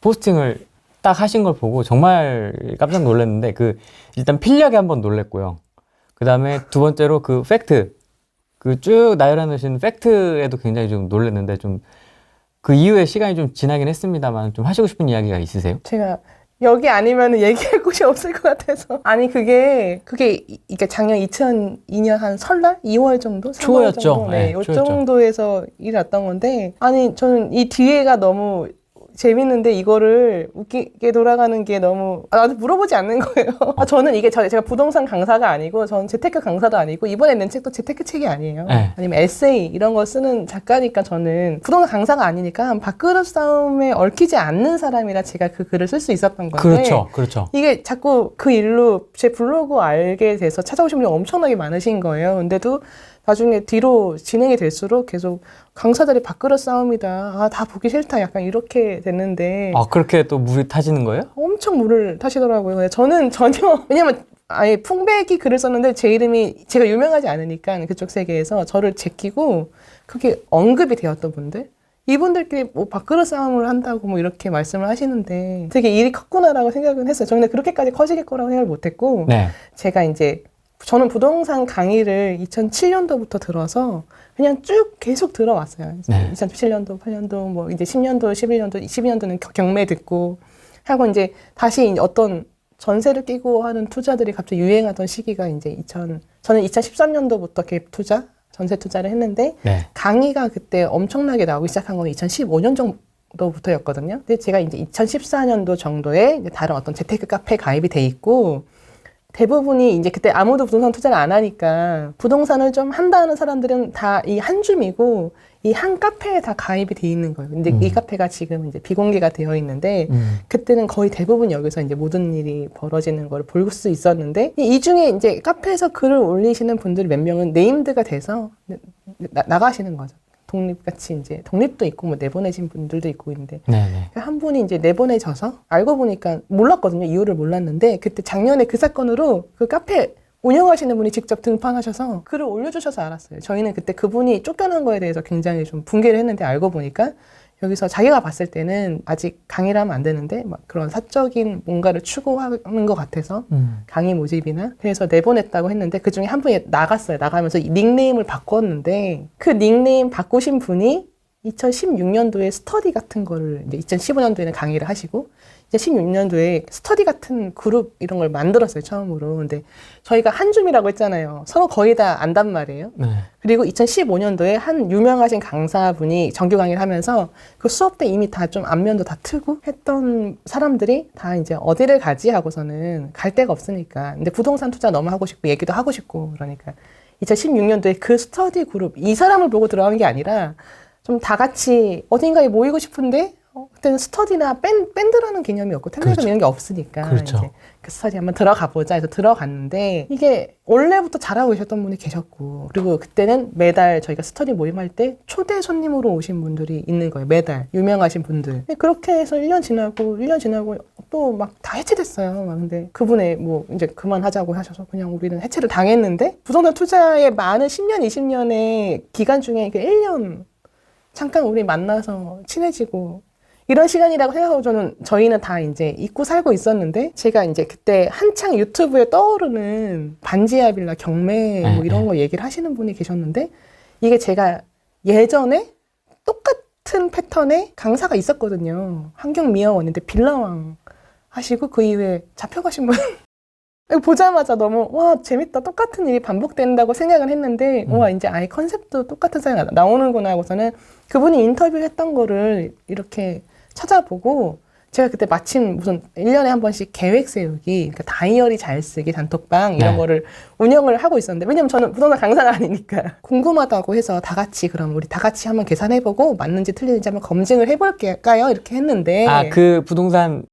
포스팅을 딱 하신 걸 보고 정말 깜짝 놀랐는데 일단 필력에 한번 놀랬고요. 그 다음에 두 번째로 그 팩트, 그 쭉 나열해놓으신 팩트에도 굉장히 좀 놀랐는데 좀 그 이후에 시간이 좀 지나긴 했습니다만 좀 하시고 싶은 이야기가 있으세요? 제가 여기 아니면 얘기할 곳이 없을 것 같아서. 아니, 그게 작년 2002년 한 설날? 2월 정도? 3월 초였죠. 정도? 네, 요 정도에서 일이 났던 건데, 아니, 저는 이 뒤에가 너무 재밌는데 이거를 웃기게 돌아가는 게 너무 나한테 물어보지 않는 거예요. 저는 이게 제가 부동산 강사가 아니고 저는 재테크 강사도 아니고 이번에 낸 책도 재테크 책이 아니에요. 네. 아니면 에세이 이런 거 쓰는 작가니까 저는 부동산 강사가 아니니까 밥그릇 싸움에 얽히지 않는 사람이라 제가 그 글을 쓸 수 있었던 건데 그렇죠. 이게 자꾸 그 일로 제 블로그 알게 돼서 찾아오신 분이 엄청나게 많으신 거예요. 근데도 나중에 뒤로 진행이 될수록 계속 강사들이 밥그릇 싸움이다. 아, 다 보기 싫다. 약간 이렇게 됐는데. 아, 그렇게 또 물이 타지는 거예요? 엄청 물을 타시더라고요. 저는 전혀, 왜냐면 아예 풍백이 글을 썼는데 제 이름이 제가 유명하지 않으니까 그쪽 세계에서 저를 제끼고 그게 언급이 되었던 분들. 이분들끼리 뭐 밥그릇 싸움을 한다고 뭐 이렇게 말씀을 하시는데 되게 일이 컸구나라고 생각은 했어요. 저는 그렇게까지 커질 거라고 생각을 못 했고. 네. 제가 이제 저는 부동산 강의를 2007년도부터 들어서 그냥 쭉 계속 들어왔어요. 네. 2017년도, 8년도, 뭐 이제 10년도, 11년도, 12년도는 경매 듣고 하고 이제 다시 어떤 전세를 끼고 하는 투자들이 갑자기 유행하던 시기가 이제 저는 2013년도부터 갭 투자, 전세 투자를 했는데 네. 강의가 그때 엄청나게 나오기 시작한 건 2015년 정도부터였거든요. 근데 제가 이제 2014년도 정도에 이제 다른 어떤 재테크 카페에 가입이 돼 있고 대부분이 이제 그때 아무도 부동산 투자를 안 하니까 부동산을 좀 한다는 사람들은 다 이 한 줌이고 이 한 카페에 다 가입이 돼 있는 거예요. 근데 이 카페가 지금 이제 비공개가 되어 있는데 그때는 거의 대부분 여기서 이제 모든 일이 벌어지는 걸 볼 수 있었는데 이 중에 이제 카페에서 글을 올리시는 분들 몇 명은 네임드가 돼서 나가시는 거죠. 독립같이 이제 독립도 있고 뭐 내보내신 분들도 있고 있는데 네네. 한 분이 이제 내보내져서 알고 보니까 몰랐거든요. 이유를 몰랐는데 그때 작년에 그 사건으로 그 카페 운영하시는 분이 직접 등판하셔서 글을 올려주셔서 알았어요. 저희는 그때 그분이 쫓겨난 거에 대해서 굉장히 좀 붕괴를 했는데 알고 보니까 여기서 자기가 봤을 때는 아직 강의를 하면 안 되는데 막 그런 사적인 뭔가를 추구하는 것 같아서 강의 모집이나 그래서 내보냈다고 했는데 그중에 한 분이 나갔어요. 나가면서 닉네임을 바꿨는데 그 닉네임 바꾸신 분이 2016년도에 스터디 같은 거를 이제 2015년도에는 강의를 하시고 이제 16년도에 스터디 같은 그룹 이런 걸 만들었어요, 처음으로. 근데 저희가 한 줌이라고 했잖아요. 서로 거의 다 안단 말이에요. 네. 그리고 2015년도에 한 유명하신 강사분이 정규 강의를 하면서 그 수업 때 이미 다 좀 안면도 다 트고 했던 사람들이 다 이제 어디를 가지 하고서는 갈 데가 없으니까. 근데 부동산 투자 너무 하고 싶고 얘기도 하고 싶고 그러니까 2016년도에 그 스터디 그룹 이 사람을 보고 들어간 게 아니라 좀 다 같이 어딘가에 모이고 싶은데 그때는 스터디나 밴드라는 개념이 없고 텔레그램 그렇죠. 이런 게 없으니까 그렇죠. 이제 그 스터디 한번 들어가 보자 해서 들어갔는데 이게 원래부터 잘하고 계셨던 분이 계셨고 그리고 그때는 매달 저희가 스터디 모임할 때 초대 손님으로 오신 분들이 있는 거예요. 매달 유명하신 분들. 그렇게 해서 1년 지나고 또 막 다 해체됐어요. 막 근데 그분의 뭐 이제 그만하자고 하셔서 그냥 우리는 해체를 당했는데 부동산 투자의 많은 10년, 20년의 기간 중에 이게 1년 잠깐 우리 만나서 친해지고 이런 시간이라고 생각하고 저희는 다 이제 잊고 살고 있었는데 제가 이제 그때 한창 유튜브에 떠오르는 반지하 빌라 경매 뭐 이런 거 얘기를 하시는 분이 계셨는데 이게 제가 예전에 똑같은 패턴의 강사가 있었거든요. 환경미화원인데 빌라왕 하시고 그 이후에 잡혀가신 분 보자마자 너무 와 재밌다 똑같은 일이 반복된다고 생각을 했는데 와 이제 아예 컨셉도 똑같은 사람이 나오는구나 하고서는 그분이 인터뷰했던 거를 이렇게 찾아보고 제가 그때 마침 무슨 1년에 한 번씩 계획 세우기 그러니까 다이어리 잘 쓰기 단톡방 이런 거를 운영을 하고 있었는데 왜냐면 저는 부동산 강사가 아니니까 궁금하다고 해서 다 같이 그럼 우리 다 같이 한번 계산해보고 맞는지 틀리는지 한번 검증을 해볼까요 이렇게 했는데 그 부동산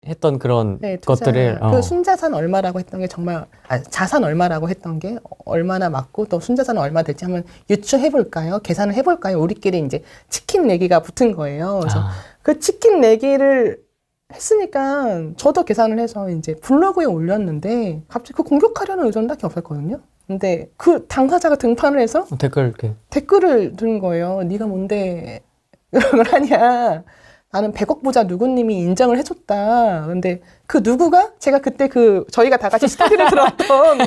했던 그런 것들을 그 순자산 얼마라고 했던 게 정말 자산 얼마라고 했던 게 얼마나 맞고 또 순자산은 얼마 될지 한번 유추해 볼까요? 계산을 해 볼까요? 우리끼리 이제 치킨 내기가 붙은 거예요. 그래서 그 치킨 내기를 했으니까 저도 계산을 해서 이제 블로그에 올렸는데 갑자기 그 공격하려는 의도는 딱히 없었거든요. 근데 그 당사자가 등판을 해서 댓글을 든 거예요. 네가 뭔데 이런 걸 하냐. 아는 100억 부자 누구님이 인정을 해줬다. 근데 그 누구가 제가 그때 저희가 다 같이 스터디를 들었던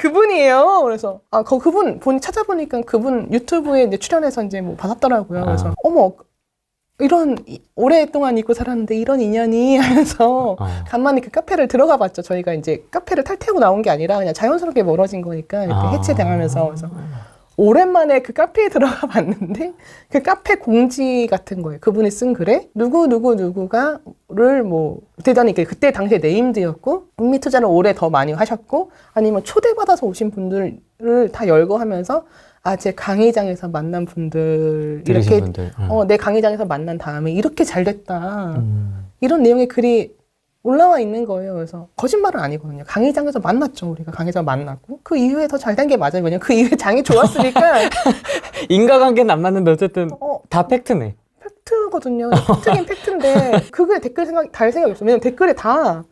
그분이에요. 그래서 그분 찾아보니까 그분 유튜브에 이제 출연해서 이제 뭐 받았더라고요. 그래서 어머 이런 오랫동안 잊고 살았는데 이런 인연이 하면서 간만에 그 카페를 들어가 봤죠. 저희가 이제 카페를 탈퇴하고 나온 게 아니라 그냥 자연스럽게 멀어진 거니까 이렇게 해체당하면서 그래서 오랜만에 그 카페에 들어가 봤는데 그 카페 공지 같은 거예요. 그분이 쓴 글에 누구가를 뭐 대단히 그때 당시에 네임드였고 북미 투자를 올해 더 많이 하셨고 아니면 초대받아서 오신 분들을 다 열거하면서 제 강의장에서 만난 분들 이렇게 분들. 내 강의장에서 만난 다음에 이렇게 잘 됐다. 이런 내용의 글이 올라와 있는 거예요. 그래서 거짓말은 아니거든요. 강의장에서 만났죠. 우리가 강의장 만났고 그 이후에 더 잘 된 게 맞아요. 왜냐면 그 이후에 장이 좋았으니까 인과관계는 안 맞는데 어쨌든 다 팩트네. 팩트거든요. 팩트긴 팩트인데 그게 댓글 달 생각이 없어요. 왜냐면 댓글에 다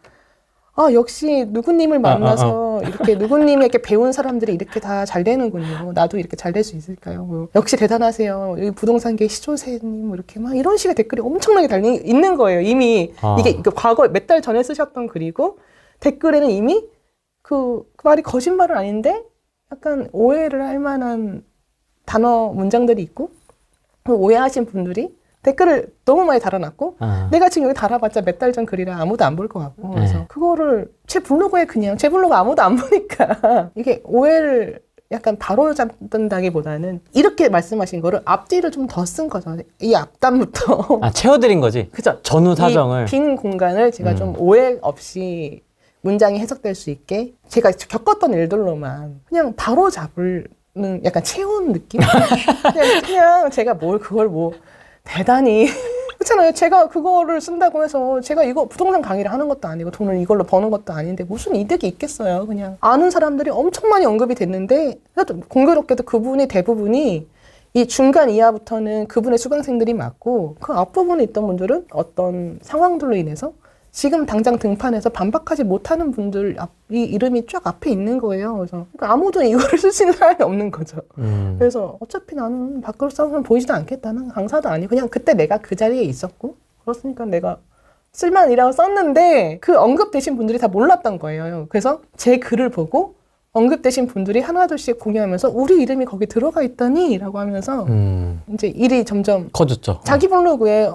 역시 누구님을 만나서 이렇게 누구님이 이렇게 배운 사람들이 이렇게 다 잘 되는군요. 나도 이렇게 잘 될 수 있을까요? 뭐, 역시 대단하세요. 여기 부동산계 시조세님 뭐 이렇게 막 이런 식의 댓글이 엄청나게 달려 있는 거예요. 이미 이게 과거 몇 달 전에 쓰셨던 글이고 댓글에는 이미 그 말이 거짓말은 아닌데 약간 오해를 할 만한 단어 문장들이 있고 그 오해하신 분들이 댓글을 너무 많이 달아놨고 내가 지금 여기 달아봤자 몇 달 전 글이라 아무도 안 볼 것 같고 그래서 그거를 제 블로그에 제 블로그 아무도 안 보니까 이게 오해를 약간 바로잡는다기보다는 이렇게 말씀하신 거를 앞뒤를 좀 더 쓴 거죠. 이 앞단부터 채워드린 거지. 그죠. 전후 사정을. 이 빈 공간을 제가 좀 오해 없이 문장이 해석될 수 있게 제가 겪었던 일들로만 그냥 바로잡을 약간 채운 느낌? 그냥 제가 그걸 대단히 그렇잖아요. 제가 그거를 쓴다고 해서 제가 이거 부동산 강의를 하는 것도 아니고 돈을 이걸로 버는 것도 아닌데 무슨 이득이 있겠어요. 그냥 아는 사람들이 엄청 많이 언급이 됐는데 공교롭게도 그분이 대부분이 이 중간 이하부터는 그분의 수강생들이 맞고 그 앞부분에 있던 분들은 어떤 상황들로 인해서 지금 당장 등판해서 반박하지 못하는 분들 이 이름이 쫙 앞에 있는 거예요. 그래서 그러니까 아무도 이거를 쓸 수 있는 사람이 없는 거죠. 그래서 어차피 나는 밖으로 싸우면 보이지도 않겠다. 는 강사도 아니고 그냥 그때 내가 그 자리에 있었고 그렇으니까 내가 쓸만이라고 썼는데 그 언급되신 분들이 다 몰랐던 거예요. 그래서 제 글을 보고 언급되신 분들이 하나둘씩 공유하면서 우리 이름이 거기 들어가 있다니 라고 하면서 이제 일이 점점 커졌죠. 자기 블로그에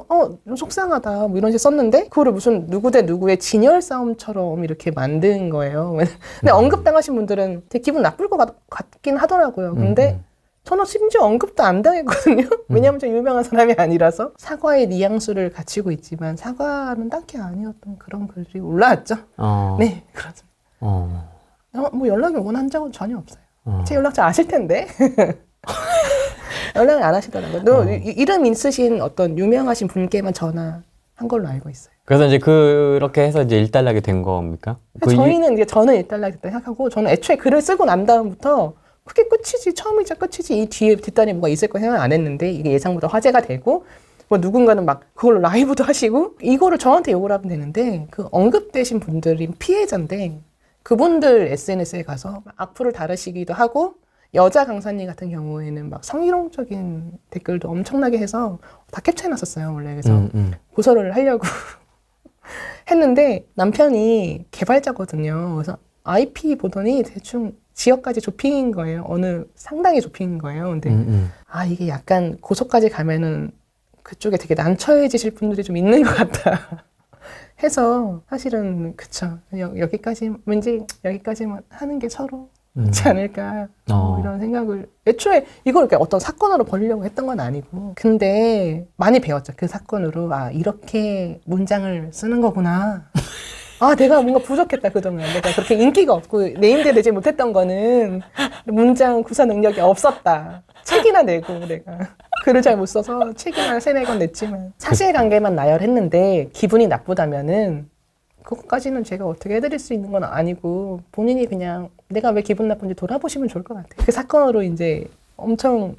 속상하다 뭐 이런 식 썼는데 그거를 무슨 누구 대 누구의 진열 싸움처럼 이렇게 만든 거예요. 근데 언급당하신 분들은 되게 기분 나쁠 것 같긴 하더라고요. 근데 저는 심지어 언급도 안 당했거든요. 왜냐하면 저 유명한 사람이 아니라서 사과의 뉘앙스를 갖추고 있지만 사과는 딱히 아니었던 그런 글들이 올라왔죠. 네, 그렇죠. 뭐 연락이 오곤 한 적은 전혀 없어요. 제 연락처 아실 텐데. 연락을 안 하시더라고요. 이름 있으신 어떤 유명하신 분께만 전화한 걸로 알고 있어요. 그래서 이제 그렇게 해서 이제 일단락이 된 겁니까? 저는 일단락이 됐다 생각하고 저는 애초에 글을 쓰고 난 다음부터 그게 끝이지 처음이자 끝이지 이 뒤에 뒷단에 뭐가 있을 거 생각 안 했는데 이게 예상보다 화제가 되고 뭐 누군가는 막 그걸로 라이브도 하시고 이거를 저한테 욕을 하면 되는데 그 언급되신 분들이 피해자인데 그분들 SNS에 가서 악플을 다루시기도 하고 여자 강사님 같은 경우에는 막 성희롱적인 댓글도 엄청나게 해서 다 캡처해놨었어요 원래. 그래서 고소를 하려고 했는데 남편이 개발자거든요. 그래서 IP 보더니 대충 지역까지 좁힌 거예요. 상당히 좁힌 거예요. 근데 이게 약간 고소까지 가면은 그쪽에 되게 난처해지실 분들이 좀 있는 것 같다 해서 사실은 그쵸 왠지 여기까지만 하는 게 서로 그렇지 않을까 이런 생각을 애초에 이걸 이렇게 어떤 사건으로 벌리려고 했던 건 아니고 근데 많이 배웠죠. 그 사건으로 이렇게 문장을 쓰는 거구나. 내가 뭔가 부족했다 그동안. 내가 그렇게 인기가 없고 네임되지 못했던 거는 문장 구사 능력이 없었다. 책이나 내고 내가 글을 잘 못 써서 책이나 3-4권 냈지만 사실관계만 나열했는데 기분이 나쁘다면은 그것까지는 제가 어떻게 해드릴 수 있는 건 아니고 본인이 그냥 내가 왜 기분 나쁜지 돌아보시면 좋을 것 같아요. 그 사건으로 이제 엄청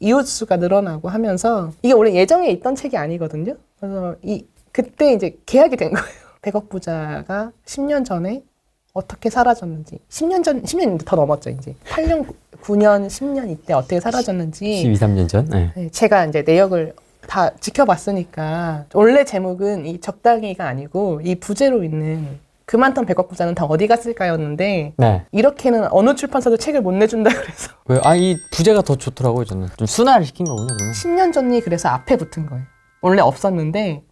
이웃수가 늘어나고 하면서 이게 원래 예정에 있던 책이 아니거든요. 그래서 그때 이제 계약이 된 거예요. 100억 부자가 10년 전에 어떻게 사라졌는지 10년 더 넘었죠. 이제 8년, 9년, 10년 이때 어떻게 사라졌는지 12, 13년 전? 네. 제가 이제 내역을 다 지켜봤으니까 원래 제목은 이 적당히가 아니고 이 부제로 있는 그 많던 100억 부자는 다 어디 갔을까였는데 네. 이렇게는 어느 출판사도 책을 못 내준다 그래서 왜? 아, 이 부제가 더 좋더라고요, 저는. 좀 순화를 시킨 거군요, 그러면. 10년 전이 그래서 앞에 붙은 거예요. 원래 없었는데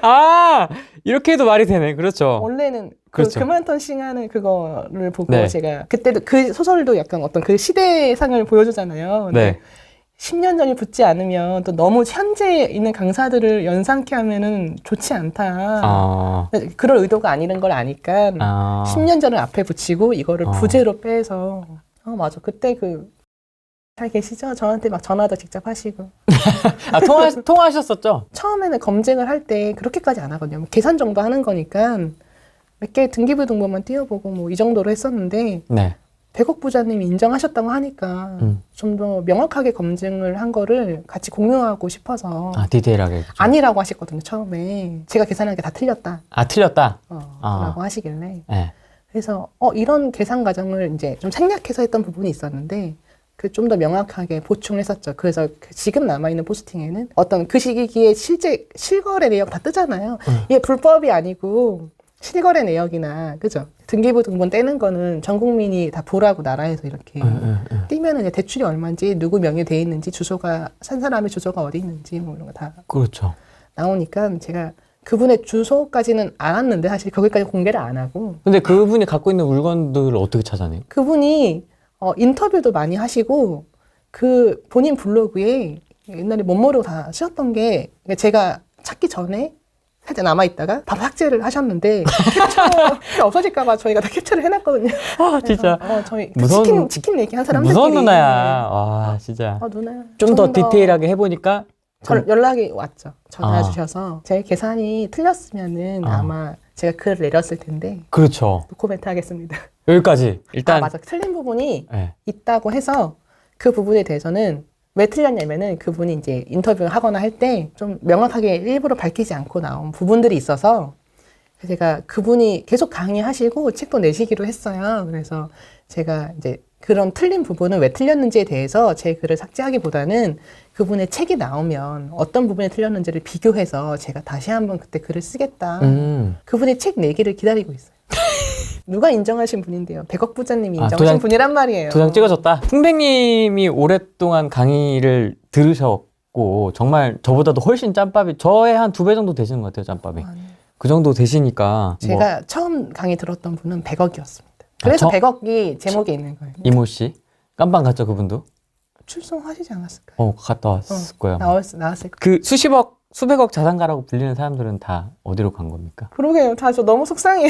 아! 이렇게 해도 말이 되네. 그렇죠. 원래는 그렇죠. 그 많던 싱하는 그거를 보고 네. 제가 그때도 그 소설도 약간 어떤 그 시대상을 보여주잖아요. 근데 네. 10년 전이 붙지 않으면 또 너무 현재에 있는 강사들을 연상케 하면은 좋지 않다. 아. 그럴 의도가 아니란 걸 아니까 아. 10년 전을 앞에 붙이고 이거를 아. 부제로 빼서 맞아. 그때 잘 계시죠? 저한테 막 전화도 직접 하시고. 아, 통화하셨었죠? 처음에는 검증을 할 때 그렇게까지 안 하거든요. 계산 정도 하는 거니까 몇 개 등기부 등본만 띄워보고 뭐 이 정도로 했었는데 네. 100억 부자님이 인정하셨다고 하니까 좀 더 명확하게 검증을 한 거를 같이 공유하고 싶어서 아, 디테일하게. 그렇죠. 아니라고 하셨거든요. 처음에 제가 계산한 게 다 틀렸다 아, 틀렸다? 라고 하시길래 네. 그래서 이런 계산 과정을 이제 좀 생략해서 했던 부분이 있었는데 그 좀 더 명확하게 보충을 했었죠. 그래서 지금 남아있는 포스팅에는 어떤 그 시기에 실제 실거래 내역 다 뜨잖아요. 이게 불법이 아니고 실거래 내역이나 그죠? 등기부 등본 떼는 거는 전 국민이 다 보라고 나라에서 이렇게 띄면은 이제 대출이 얼마인지 누구 명의에 돼 있는지 주소가 산 사람의 주소가 어디 있는지 뭐 이런 거 다 그렇죠. 나오니까 제가 그분의 주소까지는 알았는데 사실 거기까지 공개를 안 하고 근데 그분이 갖고 있는 물건들을 어떻게 찾아내요? 그분이 인터뷰도 많이 하시고 그 본인 블로그에 옛날에 멋모르고 다 쓰셨던 게 제가 찾기 전에 살짝 남아있다가 바로 삭제를 하셨는데 캡처가 없어질까봐 저희가 다 캡처를 해놨거든요. 아, 진짜. 저희 무서운- 치킨 얘기 한 사람들끼리 무서운 누나야. 와, 진짜. 누나 좀 더 디테일하게 해보니까. 연락이 왔죠. 전화 아. 주셔서 제 계산이 틀렸으면은 아마 제가 글을 내렸을 텐데 그렇죠. 코멘트 하겠습니다. 여기까지. 일단. 맞아. 틀린 부분이 네. 있다고 해서 그 부분에 대해서는 왜 틀렸냐면은 그분이 이제 인터뷰 하거나 할 때 좀 명확하게 일부러 밝히지 않고 나온 부분들이 있어서 제가 그분이 계속 강의하시고 책도 내시기로 했어요. 그래서 제가 이제 그런 틀린 부분은 왜 틀렸는지에 대해서 제 글을 삭제하기보다는 그분의 책이 나오면 어떤 부분이 틀렸는지를 비교해서 제가 다시 한번 그때 글을 쓰겠다. 그분의 책 내기를 기다리고 있어요. 누가 인정하신 분인데요. 100억 부자님이 인정하신 분이란 말이에요. 도장 찍어줬다. 풍백님이 오랫동안 강의를 들으셨고 정말 저보다도 훨씬 짬밥이 저의 한 2배 정도 되시는 것 같아요. 짬밥이. 그 정도 되시니까 제가 처음 강의 들었던 분은 100억이었습니다. 그래서 100억이 제목에 있는 거예요. 이모 씨 깜빵 갔죠 그분도? 출소하시지 않았을까요? 갔다 왔을 거예요. 나왔을 거예요. 그 수백억 자산가라고 불리는 사람들은 다 어디로 간 겁니까? 그러게요. 저 너무 속상해요.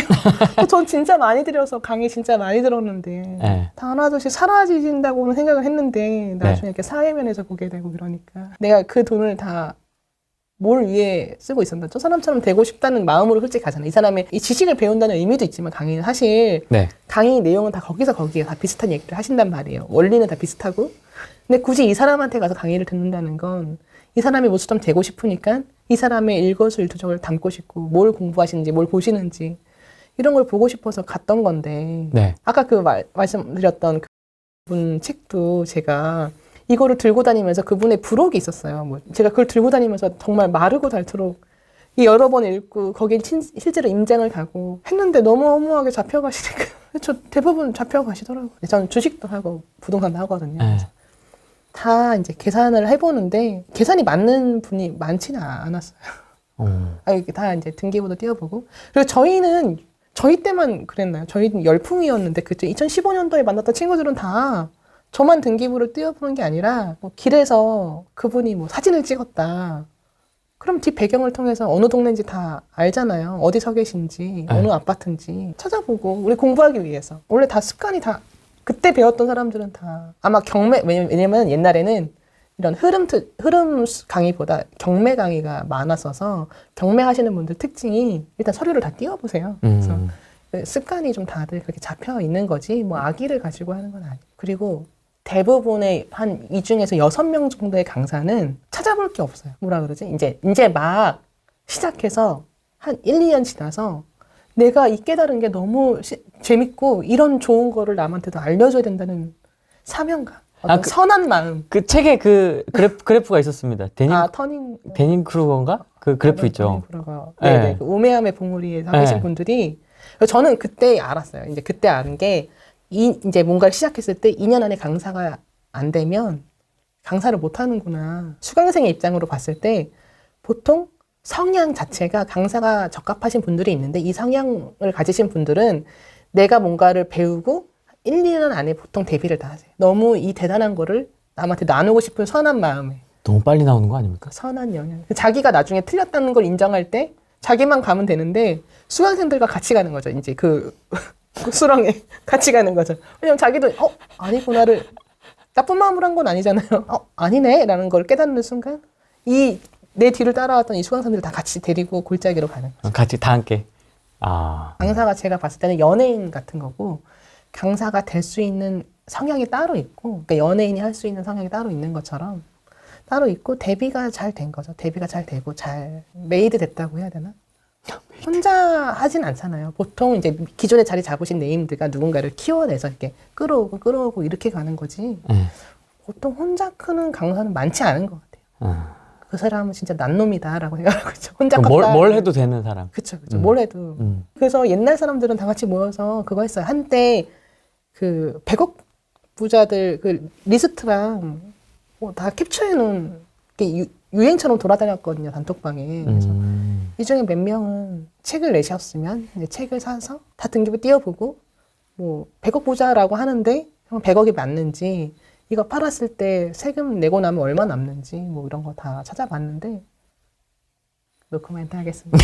전 진짜 많이 들어서 강의 진짜 많이 들었는데 네. 다 하나둘씩 사라지신다고는 생각을 했는데 나중에 이렇게 사회면에서 보게 되고 그러니까 내가 그 돈을 다 뭘 위해 쓰고 있었나? 저 사람처럼 되고 싶다는 마음으로 솔직히 가잖아요. 이 사람의 이 지식을 배운다는 의미도 있지만 강의는 사실 강의 내용은 다 거기에 다 비슷한 얘기를 하신단 말이에요. 원리는 다 비슷하고. 근데 굳이 이 사람한테 가서 강의를 듣는다는 건 이 사람이 모습처럼 되고 싶으니까 이 사람의 일거수일투족을 담고 싶고 뭘 공부하시는지 뭘 보시는지 이런 걸 보고 싶어서 갔던 건데 아까 그 말씀드렸던 그분 책도 제가 이거를 들고 다니면서 그분의 부록이 있었어요. 뭐 제가 그걸 들고 다니면서 정말 마르고 닳도록 여러 번 읽고 거기에 실제로 임장을 가고 했는데 너무 허무하게 잡혀가시니까 저 대부분 잡혀가시더라고요. 저는 주식도 하고 부동산도 하거든요. 다 이제 계산을 해보는데 계산이 맞는 분이 많지는 않았어요. 이게 다 이제 등기부도 띄워보고 그리고 저희 때만 그랬나요? 저희는 열풍이었는데 그때 2015년도에 만났던 친구들은 다 저만 등기부를 띄워보는 게 아니라 뭐 길에서 그분이 뭐 사진을 찍었다. 그럼 뒷 배경을 통해서 어느 동네인지 다 알잖아요. 어디 서 계신지, 어느 아파트인지 찾아보고 우리 공부하기 위해서. 원래 다 습관이 다 그때 배웠던 사람들은 다 아마 왜냐면 옛날에는 이런 흐름 강의보다 경매 강의가 많았어서 경매 하시는 분들 특징이 일단 서류를 다 띄워보세요. 그래서 습관이 좀 다들 그렇게 잡혀 있는 거지 뭐 악의를 가지고 하는 건 아니에요. 그리고 대부분의 한 이 중에서 6명 정도의 강사는 찾아볼 게 없어요. 뭐라 그러지? 이제 막 시작해서 한 1, 2년 지나서 내가 이 깨달은 게 너무 재밌고 이런 좋은 거를 남한테도 알려줘야 된다는 사명감. 어떤 선한 마음. 그 책에 그 그래프가 있었습니다. 데닌 크루거인가? 그 그래프 있죠. 네네. 네. 그 우매함의 봉우리에 서 네. 계신 분들이 저는 그때 알았어요. 이제 그때 아는 게 이제 뭔가를 시작했을 때 2년 안에 강사가 안 되면 강사를 못 하는구나. 수강생의 입장으로 봤을 때 보통 성향 자체가 강사가 적합하신 분들이 있는데 이 성향을 가지신 분들은 내가 뭔가를 배우고 1, 2년 안에 보통 데뷔를 다 하세요. 너무 이 대단한 거를 남한테 나누고 싶은 선한 마음에 너무 빨리 나오는 거 아닙니까? 선한 영향. 자기가 나중에 틀렸다는 걸 인정할 때 자기만 가면 되는데 수강생들과 같이 가는 거죠. 이제 그 수렁에 같이 가는 거죠. 왜냐면 자기도 아니구나를 나쁜 마음으로 한 건 아니잖아요. 아니네 라는 걸 깨닫는 순간 이 내 뒤를 따라왔던 이 수강생들 다 같이 데리고 골짜기로 가는 거죠. 같이 다 함께. 아. 강사가 제가 봤을 때는 연예인 같은 거고 강사가 될 수 있는 성향이 따로 있고 그러니까 연예인이 할 수 있는 성향이 따로 있는 것처럼 따로 있고 데뷔가 잘 된 거죠. 데뷔가 잘 되고 잘 메이드 됐다고 해야 되나? 혼자 하진 않잖아요. 보통 이제 기존에 자리 잡으신 네임드가 누군가를 키워내서 이렇게 끌어오고 이렇게 가는 거지. 보통 혼자 크는 강사는 많지 않은 것 같아요. 그 사람은 진짜 난놈이다라고 생각하고 있죠. 혼자 컸다. 뭘 해도 되는 사람. 그쵸. 뭘 해도. 그래서 옛날 사람들은 다 같이 모여서 그거 했어요. 한때 그 100억 부자들 그 리스트랑 다 캡처해 놓은 게 유행처럼 돌아다녔거든요. 단톡방에. 그래서 이 중에 몇 명은 책을 내셨으면 이제 책을 사서 다 등급을 띄워보고 뭐 100억 부자라고 하는데 100억이 맞는지 이거 팔았을 때 세금 내고 나면 얼마 남는지 뭐 이런 거 다 찾아봤는데 노코멘트 하겠습니다.